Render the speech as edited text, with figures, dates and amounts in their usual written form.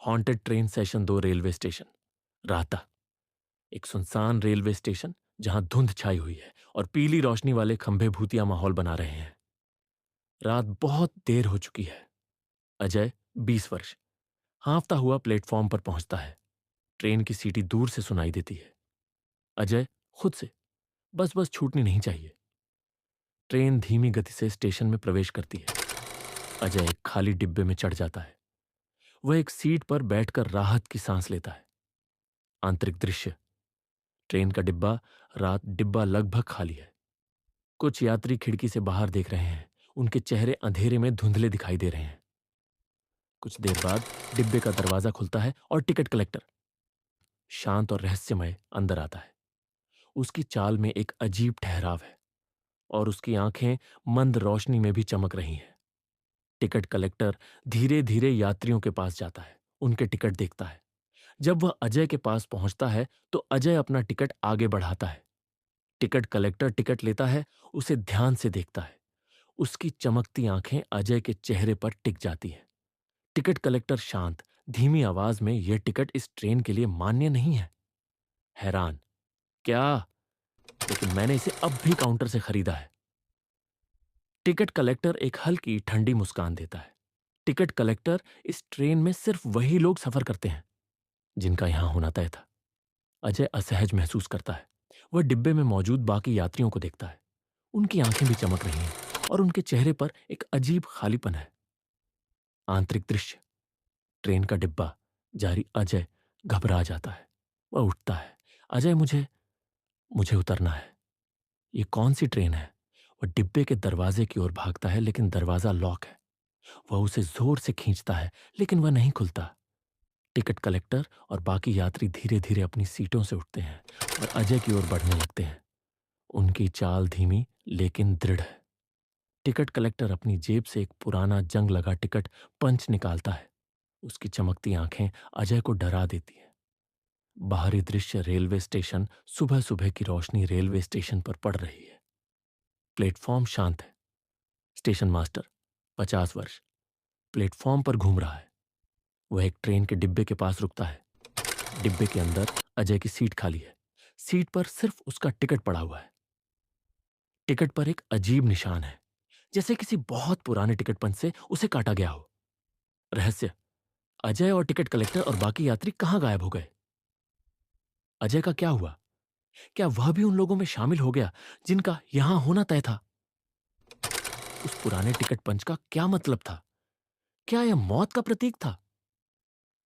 Haunted train session 2 railway station. राता। एक सुनसान रेलवे स्टेशन जहां धुंध छाई हुई है और पीली रोशनी वाले खंभे भूतिया माहौल बना रहे हैं। रात बहुत देर हो चुकी है। अजय 20 वर्ष हाँफता हुआ प्लेटफॉर्म पर पहुंचता है। ट्रेन की सीटी दूर से सुनाई देती है। अजय खुद से बस बस छूटनी नहीं चाहिए। ट्रेन धीमी गति से स्टेशन में प्रवेश करती है। अजय एक खाली डिब्बे में चढ़ जाता है। वह एक सीट पर बैठकर राहत की सांस लेता है। आंतरिक दृश्य। ट्रेन का डिब्बा लगभग खाली है। कुछ यात्री खिड़की से बाहर देख रहे हैं। उनके चेहरे अंधेरे में धुंधले दिखाई दे रहे हैं। कुछ देर बाद डिब्बे का दरवाजा खुलता है और टिकट कलेक्टर शांत और रहस्यमय अंदर आता है। उसकी चाल में एक अजीब ठहराव है और उसकी आंखें मंद रोशनी में भी चमक रही हैं। टिकट कलेक्टर धीरे धीरे यात्रियों के पास जाता है, उनके टिकट देखता है। जब वह अजय के पास पहुंचता है तो अजय अपना टिकट आगे बढ़ाता है। टिकट कलेक्टर टिकट लेता है, उसे ध्यान से देखता है। उसकी चमकती आंखें अजय के चेहरे पर टिक जाती हैं। टिकट कलेक्टर शांत, धीमी आवाज में, यह टिकट इस ट्रेन के लिए मान्य नहीं है। हैरान, क्या? लेकिन मैंने इसे अब भी काउंटर से खरीदा है। टिकट कलेक्टर एक हल्की ठंडी मुस्कान देता है। टिकट कलेक्टर, इस ट्रेन में सिर्फ वही लोग सफर करते हैं जिनका यहां होना तय था। अजय असहज महसूस करता है। वह डिब्बे में मौजूद बाकी यात्रियों को देखता है। उनकी आंखें भी चमक रही हैं और उनके चेहरे पर एक अजीब खालीपन है। आंतरिक दृश्य। ट्रेन का डिब्बा जारी। अजय घबरा जाता है। वह उठता है। अजय, मुझे मुझे उतरना है। ये कौन सी ट्रेन है? वह डिब्बे के दरवाजे की ओर भागता है, लेकिन दरवाजा लॉक है। वह उसे जोर से खींचता है, लेकिन वह नहीं खुलता। टिकट कलेक्टर और बाकी यात्री धीरे धीरे अपनी सीटों से उठते हैं और अजय की ओर बढ़ने लगते हैं। उनकी चाल धीमी लेकिन दृढ़ है। टिकट कलेक्टर अपनी जेब से एक पुराना जंग लगा टिकट पंच निकालता है। उसकी चमकती आंखें अजय को डरा देती हैं। बाहरी दृश्य। Railway station. सुबह सुबह की रोशनी रेलवे स्टेशन पर पड़ रही है। प्लेटफॉर्म शांत है। स्टेशन मास्टर 50 वर्ष प्लेटफॉर्म पर घूम रहा है। वह एक ट्रेन के डिब्बे के पास रुकता है। डिब्बे के अंदर अजय की सीट खाली है। सीट पर सिर्फ उसका टिकट पड़ा हुआ है। टिकट पर एक अजीब निशान है, जैसे किसी बहुत पुराने टिकट पंच से उसे काटा गया हो। रहस्य। अजय और टिकट कलेक्टर और बाकी यात्री कहां गायब हो गए? अजय का क्या हुआ? क्या वह भी उन लोगों में शामिल हो गया जिनका यहां होना तय था? उस पुराने टिकट पंच का क्या मतलब था? क्या यह मौत का प्रतीक था?